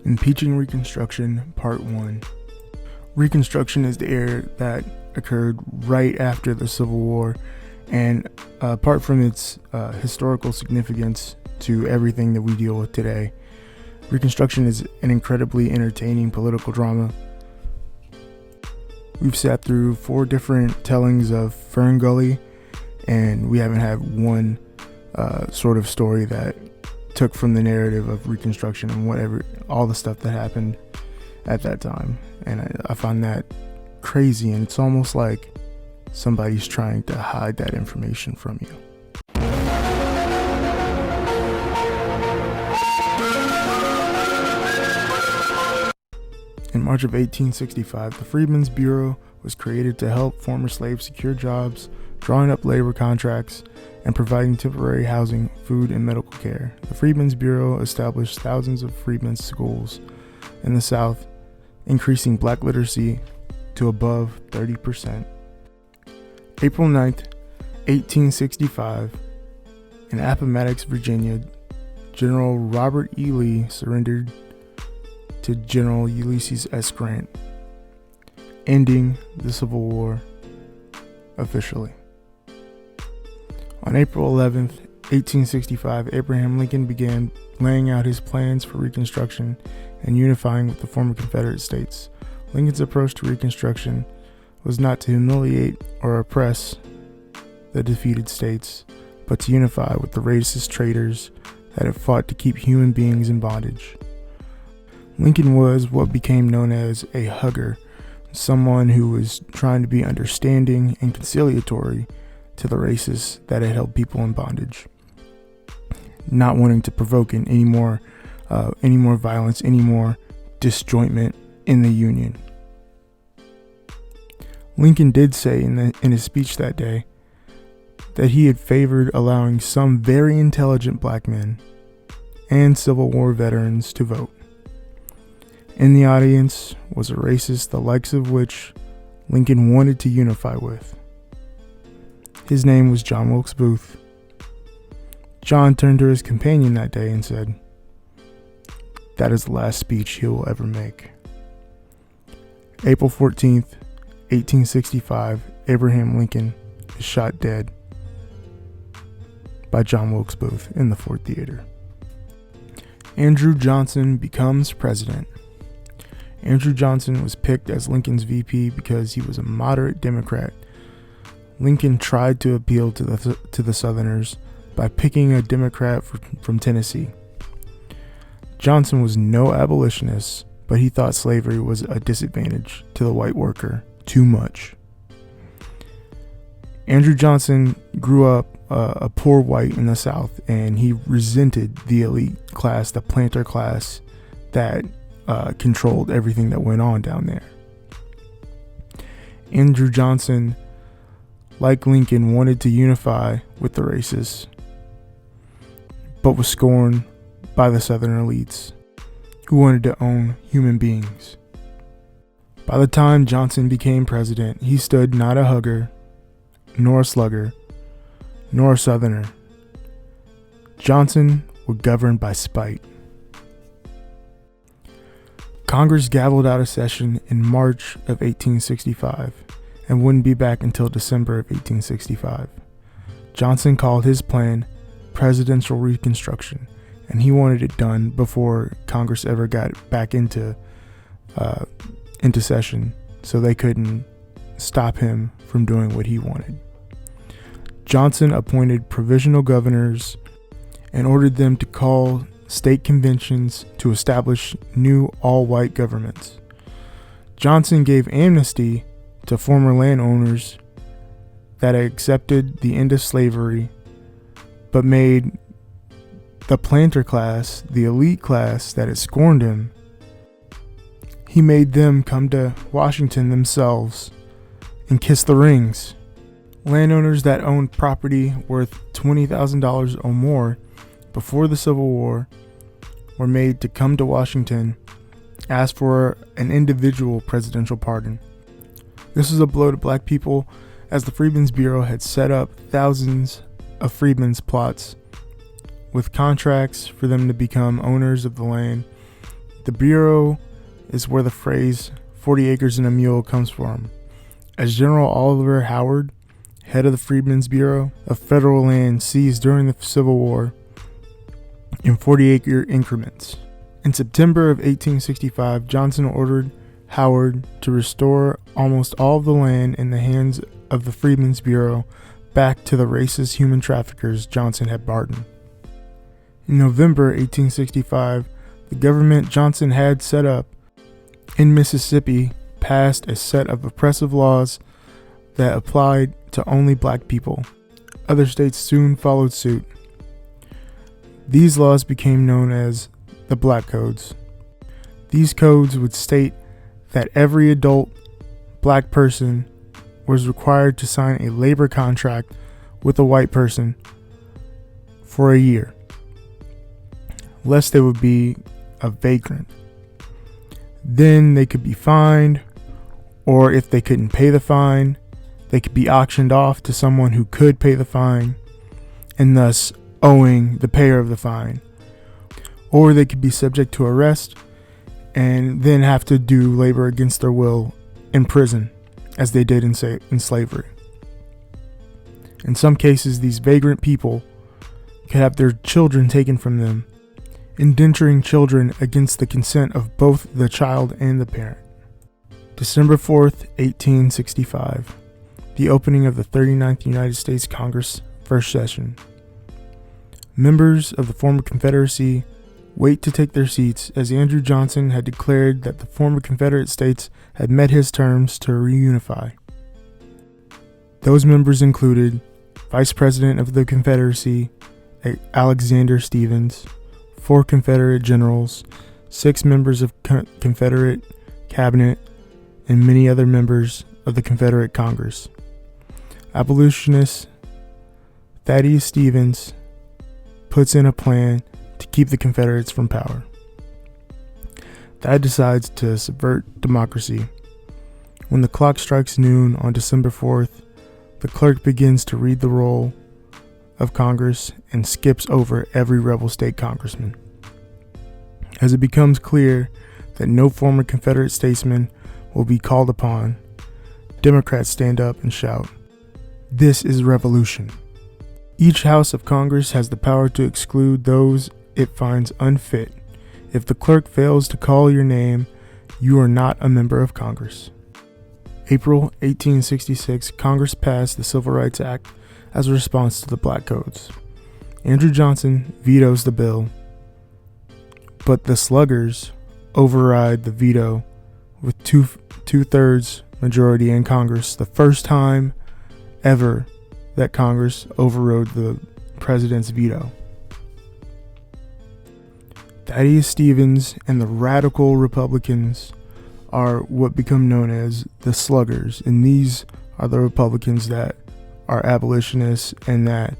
Impeaching Reconstruction, Part 1. Reconstruction is the era that occurred right after the Civil War, and apart from its historical significance to everything that we deal with today, Reconstruction is an incredibly entertaining political drama. We've sat through 4 different tellings of Fern Gully, and we haven't had one sort of story that took from the narrative of Reconstruction and all the stuff that happened at that time. And I find that crazy, and it's almost like somebody's trying to hide that information from you. In March of 1865, the Freedmen's Bureau was created to help former slaves secure jobs, drawing up labor contracts, and providing temporary housing, food, and medical care. The Freedmen's Bureau established thousands of freedmen's schools in the South, increasing black literacy to above 30%. April 9th, 1865, in Appomattox, Virginia, General Robert E. Lee surrendered to General Ulysses S. Grant, ending the Civil War officially. On April 11th, 1865, Abraham Lincoln began laying out his plans for Reconstruction and unifying with the former Confederate states. Lincoln's approach to Reconstruction was not to humiliate or oppress the defeated states, but to unify with the racist traitors that had fought to keep human beings in bondage. Lincoln was what became known as a hugger, someone who was trying to be understanding and conciliatory to the racists that had held people in bondage, not wanting to provoke any more violence, any more disjointment in the Union. Lincoln did say in his speech that day that he had favored allowing some very intelligent black men and Civil War veterans to vote. In the audience was a racist the likes of which Lincoln wanted to unify with. His name was John Wilkes Booth. John turned to his companion that day and said, "That is the last speech he will ever make." April 14th, 1865, Abraham Lincoln is shot dead by John Wilkes Booth in the Ford Theater. Andrew Johnson becomes president. Andrew Johnson was picked as Lincoln's VP because he was a moderate Democrat. Lincoln tried to appeal to the Southerners by picking a Democrat from Tennessee. Johnson was no abolitionist, but he thought slavery was a disadvantage to the white worker too much. Andrew Johnson grew up a poor white in the South, and he resented the elite class, the planter class that controlled everything that went on down there. Andrew Johnson, like Lincoln, wanted to unify with the racists, but was scorned by the Southern elites who wanted to own human beings. By the time Johnson became president, he stood not a hugger, nor a slugger, nor a Southerner. Johnson would govern by spite. Congress gavelled out of session in March of 1865 and wouldn't be back until December of 1865. Johnson called his plan Presidential Reconstruction, and he wanted it done before Congress ever got back into session, so they couldn't stop him from doing what he wanted. Johnson appointed provisional governors and ordered them to call state conventions to establish new all-white governments. Johnson gave amnesty to former landowners that had accepted the end of slavery, but made the planter class, the elite class that had scorned him, he made them come to Washington themselves and kiss the rings. Landowners that owned property worth $20,000 or more before the Civil War were made to come to Washington, ask for an individual presidential pardon. This was a blow to black people, as the Freedmen's Bureau had set up thousands of freedmen's plots with contracts for them to become owners of the land The Bureau is where the phrase 40 acres and a mule comes from, as General Oliver Howard, head of the Freedmen's Bureau of federal land seized during the Civil War in 40-acre increments. In September of 1865, Johnson ordered Howard to restore almost all of the land in the hands of the Freedmen's Bureau back to the racist human traffickers Johnson had pardoned. In November 1865, the government Johnson had set up in Mississippi passed a set of oppressive laws that applied to only black people. Other states soon followed suit. These laws became known as the Black Codes. These codes would state that every adult black person was required to sign a labor contract with a white person for a year, lest they would be a vagrant. Then they could be fined, or if they couldn't pay the fine, they could be auctioned off to someone who could pay the fine, and thus owing the payer of the fine. Or they could be subject to arrest and then have to do labor against their will in prison, as they did in slavery. In some cases, these vagrant people could have their children taken from them, indenturing children against the consent of both the child and the parent. December 4th, 1865, the opening of the 39th United States Congress first session. Members of the former Confederacy wait to take their seats, as Andrew Johnson had declared that the former Confederate states had met his terms to reunify. Those members included Vice President of the Confederacy Alexander Stephens, 4 Confederate generals, 6 members of Confederate cabinet, and many other members of the Confederate Congress. Abolitionist Thaddeus Stevens puts in a plan to keep the Confederates from power. Thad decides to subvert democracy. When the clock strikes noon on December 4th, the clerk begins to read the roll of Congress and skips over every rebel state congressman. As it becomes clear that no former Confederate statesman will be called upon, Democrats stand up and shout, "This is revolution." Each house of Congress has the power to exclude those it finds unfit. If the clerk fails to call your name, you are not a member of Congress. April 1866, Congress passed the Civil Rights Act as a response to the Black Codes. Andrew Johnson vetoes the bill, but the sluggers override the veto with two-thirds majority in Congress, the first time ever that Congress overrode the president's veto. Thaddeus Stevens and the radical Republicans are what become known as the sluggers, and these are the Republicans that are abolitionists and that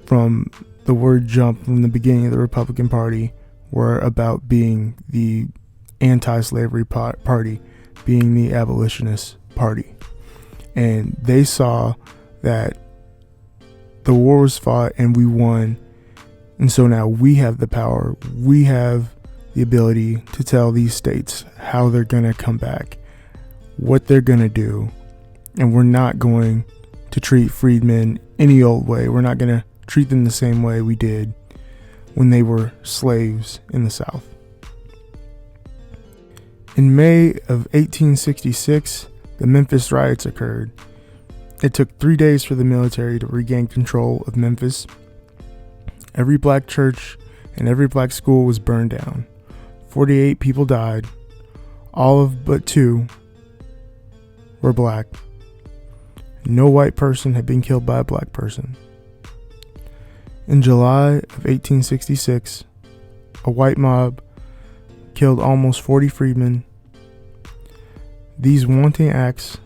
from the word jump from the beginning of the Republican Party were about being the anti-slavery party, being the abolitionist party. And they saw that the war was fought and we won, and so now we have the power, we have the ability to tell these states how they're going to come back, what they're going to do, and we're not going to treat freedmen any old way. We're not going to treat them the same way we did when they were slaves in the South. In May of 1866, the Memphis riots occurred. It took 3 days for the military to regain control of Memphis. Every black church and every black school was burned down. 48 people died. All of but 2 were black. No white person had been killed by a black person. In July of 1866, a white mob killed almost 40 freedmen. These wanton acts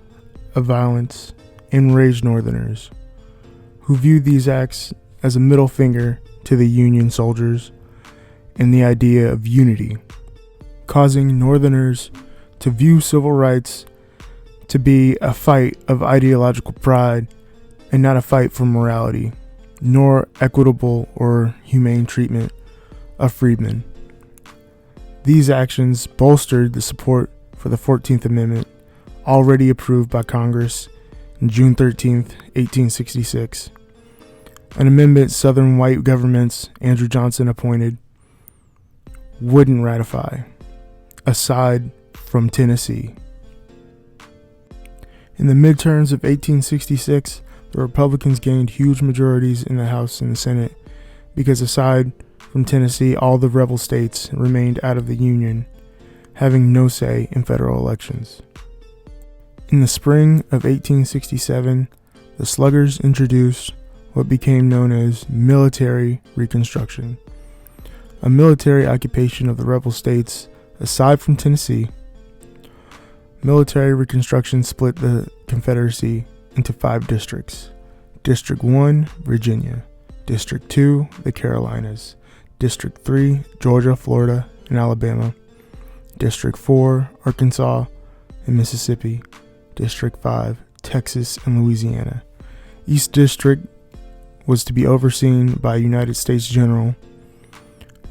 of violence enraged Northerners, who viewed these acts as a middle finger to the Union soldiers and the idea of unity, causing Northerners to view civil rights to be a fight of ideological pride and not a fight for morality, nor equitable or humane treatment of freedmen. These actions bolstered the support for the 14th Amendment, already approved by Congress on June 13, 1866. An amendment Southern white governments Andrew Johnson appointed wouldn't ratify, aside from Tennessee. In the midterms of 1866, the Republicans gained huge majorities in the House and the Senate because, aside from Tennessee, all the rebel states remained out of the Union, having no say in federal elections. In the spring of 1867, the Sluggers introduced what became known as military Reconstruction, a military occupation of the rebel states aside from Tennessee. Military Reconstruction split the Confederacy into 5 districts. District 1, Virginia. District 2, the Carolinas. District 3, Georgia, Florida, and Alabama. District 4, Arkansas and Mississippi. District 5, Texas and Louisiana. Each district was to be overseen by a United States general.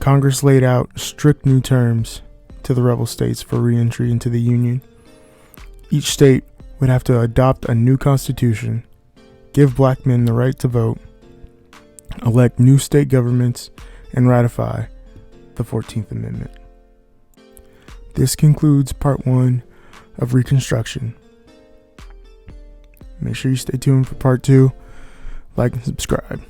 Congress laid out strict new terms to the rebel states for re-entry into the Union. Each state would have to adopt a new constitution, give black men the right to vote, elect new state governments, and ratify the 14th Amendment. This concludes part 1 of Reconstruction. Make sure you stay tuned for part 2, like and subscribe.